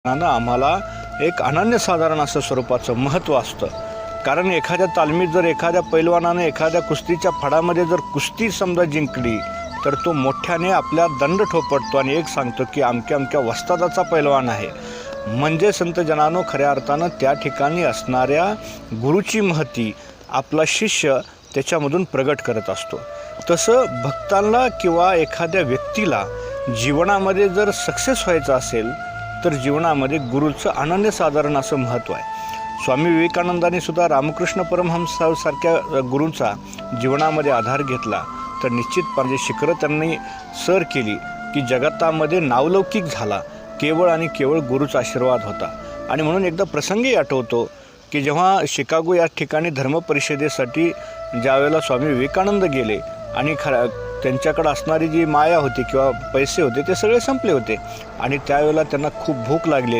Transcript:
आम्हाला एक अनन्यसाधारण असं स्वरूपाचं महत्त्व असतं. कारण एखाद्या तालमीत जर एखाद्या पैलवानाने एखाद्या कुस्तीच्या फडामध्ये जर कुस्ती समजा जिंकली तर तो मोठ्याने आपल्या दंड ठोपटतो आणि एक सांगतो की अमक्या अमक्या वस्तादाचा पैलवान आहे. म्हणजे संत जनानो, खऱ्या अर्थानं त्या ठिकाणी असणाऱ्या गुरुची महती आपला शिष्य त्याच्यामधून प्रगट करत असतो. तसं भक्तांना किंवा एखाद्या व्यक्तीला जीवनामध्ये जर सक्सेस व्हायचं असेल तर जीवनामध्ये गुरुचं अनन्यसाधारण असं महत्त्व आहे. स्वामी विवेकानंदांनी सुद्धा रामकृष्ण परमहंसासारख्या गुरूंचा जीवनामध्ये आधार घेतला तर निश्चितपणे शिखरं त्यांनी सर केली की जगतामध्ये नावलौकिक झाला केवळ आणि केवळ गुरुचा आशीर्वाद होता. आणि म्हणून एकदा प्रसंगी आठवतो की जेव्हा शिकागो या ठिकाणी धर्मपरिषदेसाठी ज्यावेळेला स्वामी विवेकानंद गेले आणि त्यांच्याकडे असणारी जी माया होती किंवा पैसे होते ते सगळे संपले होते आणि त्यावेळेला त्यांना खूप भूक लागलेली.